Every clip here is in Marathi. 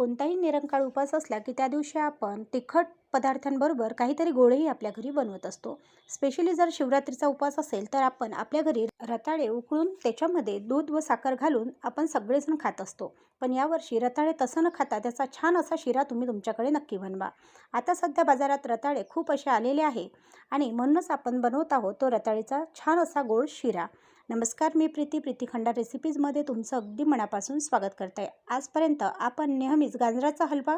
कोणताही निरंकाळ उपवास असला की त्या दिवशी आपण तिखट पदार्थांबरोबर काहीतरी गोडही आपल्या घरी बनवत असतो. स्पेशली जर शिवरात्रीचा उपवास असेल तर आपण आपल्या घरी रताळे उकळून त्याच्यामध्ये दूध व साखर घालून आपण सगळेजण खात असतो. पण यावर्षी रताळे तसं न खाता त्याचा छान असा शिरा तुम्ही तुमच्याकडे नक्की बनवा. आता सध्या बाजारात रताळे खूप असे आलेले आहे आणि म्हणूनच आपण बनवत आहोत तो रताळीचा छान असा गोड शिरा. नमस्कार, मी प्रीती खंडार रेसिपीजमध्ये तुमचं अगदी मनापासून स्वागत करते. आजपर्यंत आपण नेहमीच गाजराचा हलवा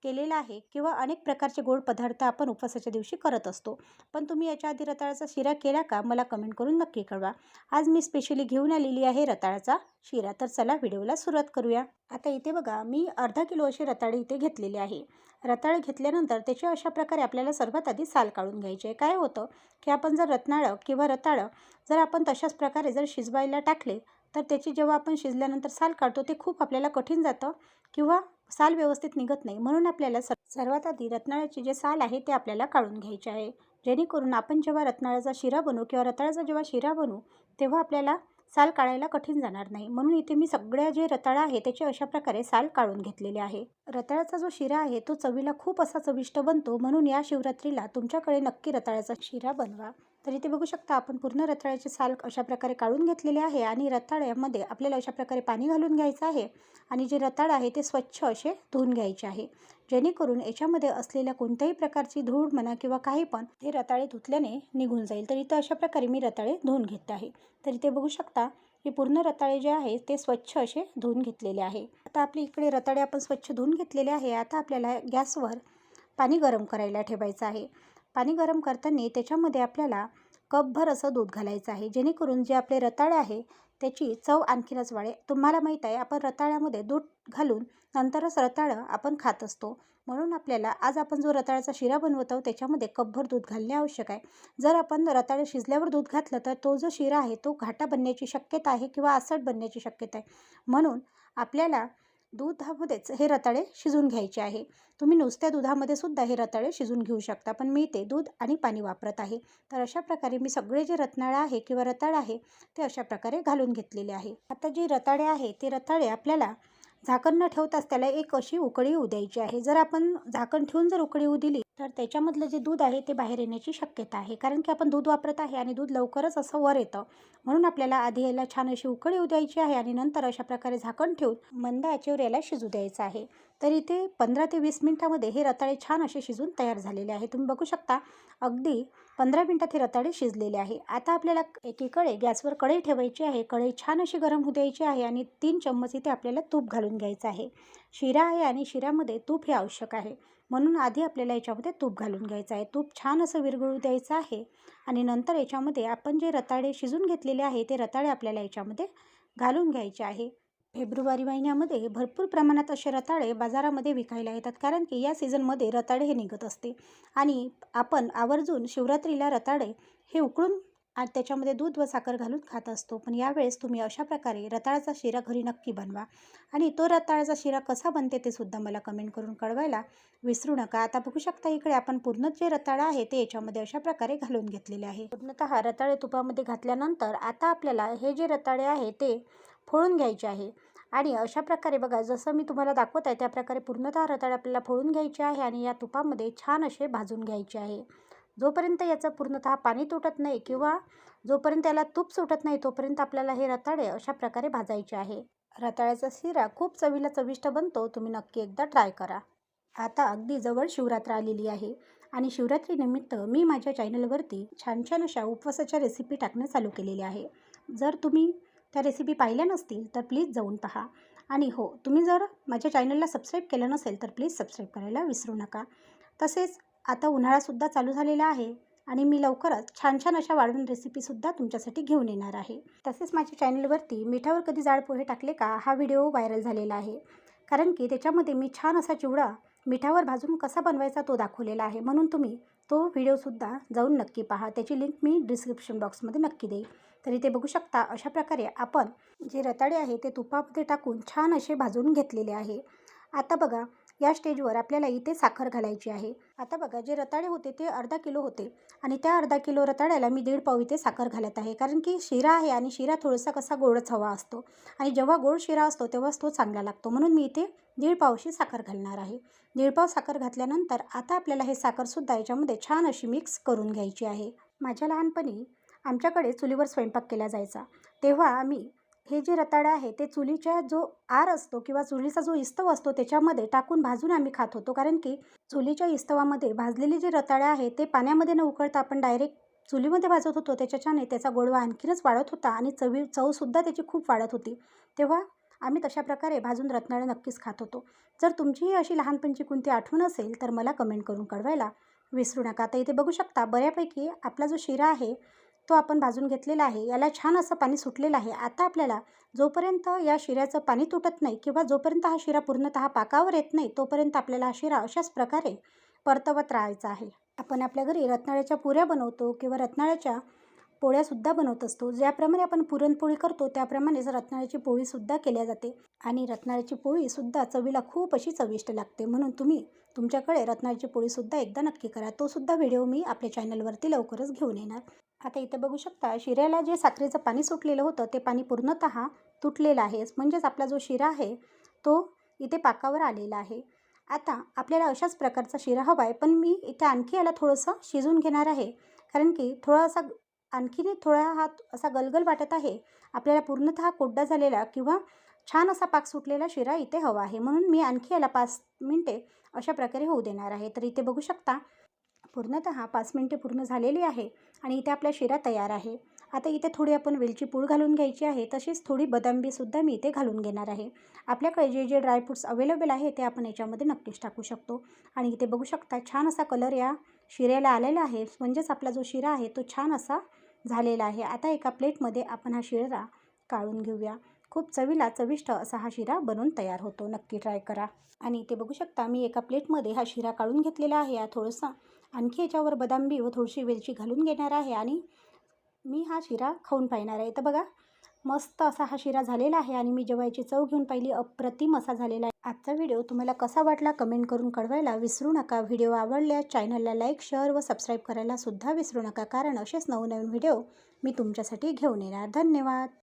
केलेला आहे किंवा अनेक प्रकारचे गोड पदार्थ आपण उपवासाच्या दिवशी करत असतो. पण तुम्ही याच्या आधी रताळ्याचा शिरा केला का? मला कमेंट करून नक्की कळवा. आज मी स्पेशली घेऊन आलेली आहे रताळ्याचा शिरा. तर चला व्हिडिओला सुरुवात करूया. आता इथे बघा, मी अर्धा किलो असे रताळे इथे घेतलेले आहे. रताळे घेतल्यानंतर त्याचे अशा प्रकारे आपल्याला सर्वात आधी साल काढून घ्यायचे. काय होतं की आपण जर रत्नाळं किंवा रताळं जर आपण तशाच प्रकारे जर शिजवायला टाकले तर त्याची जेव्हा आपण शिजल्यानंतर साल काढतो ते खूप आपल्याला कठीण जातं किंवा साल व्यवस्थित निघत नाही. म्हणून आपल्याला सर्वात आधी रत्नाळ्याची जे साल आहे ते आपल्याला काढून घ्यायचे आहे, जेणेकरून आपण जेव्हा रत्नाळ्याचा शिरा बनवू किंवा रताळ्याचा जेव्हा शिरा बनवू तेव्हा आपल्याला साल काढायला कठीण जाणार नाही. म्हणून इथे मी सगळ्या जे रताळा आहे त्याचे अशा प्रकारे साल काढून घेतलेले आहे. रताळ्याचा जो शिरा आहे तो चवीला खूप असा चविष्ट बनतो. म्हणून या शिवरात्रीला तुमच्याकडे नक्की रताळ्याचा शिरा बनवा. तर इथे बघू शकता, आपण पूर्ण रताळ्याचे साल अशा प्रकारे काढून घेतलेले आहे आणि रताळ्यामध्ये आपल्याला अशा प्रकारे पाणी घालून घ्यायचं आहे आणि जे रताळ आहे ते स्वच्छ असे धुवून घ्यायचे आहे, जेणेकरून याच्यामध्ये असलेल्या कोणत्याही प्रकारची धूळ म्हणा किंवा काही पण हे रताळे धुतल्याने निघून जाईल. तर इथं अशा प्रकारे मी रताळे धुवून घेत आहे. तर इथे बघू शकता की पूर्ण रताळे जे आहे ते स्वच्छ असे धुवून घेतलेले आहे. आता आपल्या इकडे रताळे आपण स्वच्छ धुवून घेतलेले आहे. आता आपल्याला गॅसवर पाणी गरम करायला ठेवायचं आहे. पाणी गरम करताना त्याच्यामध्ये आपल्याला कपभर असं दूध घालायचं आहे, जेणेकरून जे आपले रताळे आहे त्याची चव आणखीनच वाढेल. तुम्हाला माहीत आहे आपण रताळ्यामध्ये दूध घालून नंतरच रताळं आपण खात असतो. म्हणून आपल्याला आज आपण जो रताळ्याचा शिरा बनवत आहोत त्याच्यामध्ये कपभर दूध घालणे आवश्यक आहे. जर आपण रताळे शिजल्यावर दूध घातलं तर तो जो शिरा आहे तो घाटा बनण्याची शक्यता आहे किंवा आसट बनण्याची शक्यता आहे. म्हणून आपल्याला दुधामध्येच हे रताळे शिजून घ्यायचे आहे. तुम्ही नुसत्या दुधामध्ये सुद्धा हे रताळे शिजून घेऊ शकता, पण मी ते दूध आणि पाणी वापरत आहे. तर अशा प्रकारे मी सगळे जे रत्नाळं आहे किंवा रताळ आहे ते अशा प्रकारे घालून घेतलेले आहे. आता जे रताळे आहे ते रताळे आपल्याला झाकण न ठेवताच त्याला एक अशी उकळी येऊ द्यायची आहे. जर आपण झाकण ठेवून जर उकळी येऊ दिली तर त्याच्यामधलं जे दूध आहे ते बाहेर येण्याची शक्यता आहे, कारण की आपण दूध वापरत आहे आणि दूध लवकरच असं वर येतं. म्हणून आपल्याला आधी याला छान अशी उकळी येऊ द्यायची आहे आणि नंतर अशा प्रकारे झाकण ठेवून मंद आचेवर याला शिजू द्यायचं आहे. तर इथे 15 ते 20 मिनिटामध्ये हे रताळे छान असे शिजून तयार झालेले आहे. तुम्ही बघू शकता अगदी 15 मिनिटात हे रताळे शिजलेले आहे. आता आपल्याला एकीकडे गॅसवर कढई ठेवायची आहे. कढई छान अशी गरम होऊ द्यायची आहे आणि 3 चम्मच इथे आपल्याला तूप घालून घ्यायचं आहे. शिरा आहे आणि शिऱ्यामध्ये तूप हे आवश्यक आहे, म्हणून आधी आपल्याला याच्यामध्ये तूप घालून घ्यायचं आहे. तूप छान असं विरघळू द्यायचं आहे आणि नंतर याच्यामध्ये आपण जे रताळे शिजून घेतलेले आहे ते रताळे आपल्याला याच्यामध्ये घालून घ्यायचे आहे. फेब्रुवारी महिन्यामध्ये भरपूर प्रमाणात असे रताळे बाजारामध्ये विकायला येतात, कारण की या सीझनमध्ये रताळे हे निघत असते आणि आपण आवर्जून शिवरात्रीला रताळे हे उकळून आणि त्याच्यामध्ये दूध व साखर घालून खात असतो. पण यावेळेस तुम्ही अशा प्रकारे रताळाचा शिरा घरी नक्की बनवा आणि तो रताळाचा शिरा कसा बनते ते सुद्धा मला कमेंट करून कळवायला विसरू नका. आता बघू शकता इकडे आपण पूर्ण जे रताळं आहे ते याच्यामध्ये अशा प्रकारे घालून घेतलेले आहे. पूर्णतः रताळे तुपामध्ये घातल्यानंतर आता आपल्याला हे जे रताळे आहे ते फोडून घ्यायचे आहे आणि अशा प्रकारे बघा, जसं मी तुम्हाला दाखवत आहे त्या प्रकारे पूर्णतः रताळे आपल्याला फोडून घ्यायचे आहे आणि या तुपामध्ये छान असे भाजून घ्यायचे आहे. जोपर्यंत याचं पूर्णतः पाणी तुटत नाही किंवा जोपर्यंत त्याला तूप सुटत नाही तोपर्यंत आपल्याला हे रताळे अशा प्रकारे भाजायचे आहे. रताळ्याचा शिरा खूप चवीला चविष्ट बनतो. तुम्ही नक्की एकदा ट्राय करा. आता अगदी जवळ शिवरात्र आलेली आहे आणि शिवरात्रीनिमित्त मी माझ्या चॅनलवरती छान छान अशा उपवासाच्या रेसिपी टाकणं चालू केलेली आहे. जर तुम्ही त्या रेसिपी पाहिल्या नसतील तर प्लीज जाऊन पहा. आणि हो, तुम्ही जर माझ्या चॅनलला सबस्क्राईब केलं नसेल तर प्लीज सबस्क्राईब करायला विसरू नका. तसेच आता उन्हाळासुद्धा चालू झालेला आहे आणि मी लवकरच छान छान अशा वाढवून रेसिपीसुद्धा तुमच्यासाठी घेऊन येणार आहे. तसेच माझ्या चॅनलवरती मिठावर कधी जाड पोहे टाकले का हा व्हिडिओ व्हायरल झालेला आहे, कारण की त्याच्यामध्ये मी छान असा चिवडा मिठावर भाजून कसा बनवायचा तो दाखवलेला आहे. म्हणून तुम्ही तो व्हिडिओसुद्धा जाऊन नक्की पहा. त्याची लिंक मी डिस्क्रिप्शन बॉक्समध्ये नक्की देईल. तर इथे बघू शकता अशा प्रकारे आपण जे रताळे आहे ते तुपामध्ये टाकून छान असे भाजून घेतलेले आहे. आता बघा, या स्टेजवर आपल्याला इथे साखर घालायची आहे. आता बघा, जे रताळे होते ते अर्धा किलो होते आणि त्या अर्धा किलो रताळ्याला मी 1.5 पाव इथे साखर घालत आहे. कारण की शिरा आहे आणि शिरा थोडासा कसा गोडच हवा असतो आणि जेव्हा गोड शिरा असतो तेव्हाच तो चांगला लागतो. म्हणून मी इथे 1.5 पावशी साखर घालणार आहे. 1.5 पाव साखर घातल्यानंतर आता आपल्याला हे साखरसुद्धा याच्यामध्ये छान अशी मिक्स करून घ्यायची आहे. माझ्या लहानपणी आमच्याकडे चुलीवर स्वयंपाक केला जायचा. तेव्हा आम्ही हे जे रताळं आहे ते चुलीचा जो आर असतो किंवा चुलीचा जो इस्तव असतो त्याच्यामध्ये टाकून भाजून आम्ही खात होतो. कारण की चुलीच्या इस्तवामध्ये भाजलेले जे रताळे आहे ते पाण्यामध्ये न उकळता आपण डायरेक्ट चुलीमध्ये भाजत होतो. त्याच्याने त्याचा गोडवा आणखीनच वाढत होता आणि चवसुद्धा त्याची खूप वाढत होती. तेव्हा आम्ही तशा प्रकारे भाजून रताळे नक्कीच खात होतो. जर तुमचीही अशी लहानपणची कोणती आठवण असेल तर मला कमेंट करून कळवायला विसरू नका. आता इथे बघू शकता, बऱ्यापैकी आपला जो शिरा आहे तो आपण भाजून घेतलेला आहे. याला छान असं पाणी सुटलेलं आहे. आता आपल्याला जोपर्यंत या शिऱ्याचं पाणी तुटत नाही किंवा जोपर्यंत हा शिरा पूर्णतः पाकावर येत नाही तोपर्यंत आपल्याला हा शिरा अशाच प्रकारे परतवत राहायचा आहे. आपण आपल्या घरी रताळ्याच्या पुऱ्या बनवतो किंवा रताळ्याच्या पोळ्यासुद्धा बनवत असतो. ज्याप्रमाणे आपण पुरणपोळी करतो त्याप्रमाणेच रताळ्याची पोळीसुद्धा केल्या जाते आणि रताळ्याची पोळीसुद्धा चवीला खूप अशी चविष्ट लागते. म्हणून तुम्ही तुमच्याकडे रताळ्याची पोळीसुद्धा एकदा नक्की करा. तोसुद्धा व्हिडिओ मी आपल्या चॅनलवरती लवकरच घेऊन येणार. आता इथे बघू शकता, शिऱ्याला जे साखरेचं पाणी सुटलेलं होतं ते पाणी पूर्णतः तुटलेलं आहे. म्हणजेच आपला जो शिरा आहे तो इथे पाकावर आलेला आहे. आता आपल्याला अशाच प्रकारचा शिरा हवा आहे, पण मी इथे आणखी याला थोडंसं शिजून घेणार आहे. कारण की आणखीन थोडा हा असा गलगल वाटत आहे. आपल्याला पूर्णतः कोरडा झालेला किंवा छान असा पाक सुटलेला शिरा इथे हवा आहे. म्हणून मी आणखी याला 5 मिनिटे अशा प्रकारे होऊ देणार आहे. तर इथे बघू शकता, पूर्णतः 5 मिनिटे पूर्ण झालेली आहे आणि इथे आपला शिरा तयार आहे. आता इथे थोडी आपण वेलची पूड घालून घ्यायची आहे. तसेच थोडी बदाम बीसुद्धा मी इथे घालून घेणार आहे. आपल्याकडे जे जे ड्रायफ्रूट्स अवेलेबल आहे ते आपण याच्यामध्ये नक्कीच टाकू शकतो. आणि इथे बघू शकता, छान असा कलर या शिऱ्याला आलेला आहे. म्हणजेच आपला जो शिरा आहे तो छान असा झालेला आहे. आता एका प्लेटमध्ये आपण हा शिरा काढून घेऊया. खूप चवीला चविष्ट असा हा शिरा बनवून तयार होतो. नक्की ट्राय करा. आणि इथे बघू शकता, मी एका प्लेटमध्ये हा शिरा काढून घेतलेला आहे. थोडासा आणखी याच्यावर बदाम बी व थोडीशी वेलची घालून घेणार आहे आणि मी हा शिरा खाऊन पाहणार आहे. तर बघा, मस्त असा हा शिरा झालेला आहे आणि मी जेव्हा याची चव घेऊन पाहिली अप्रतिम असा झालेला आहे. आजचा व्हिडिओ तुम्हाला कसा वाटला कमेंट करून कळवायला विसरू नका. व्हिडिओ आवडल्यास चॅनलला लाईक, शेअर व सबस्क्राईब करायला सुद्धा विसरू नका. कारण असेच नवनवीन व्हिडिओ मी तुमच्यासाठी घेऊन येणार. धन्यवाद.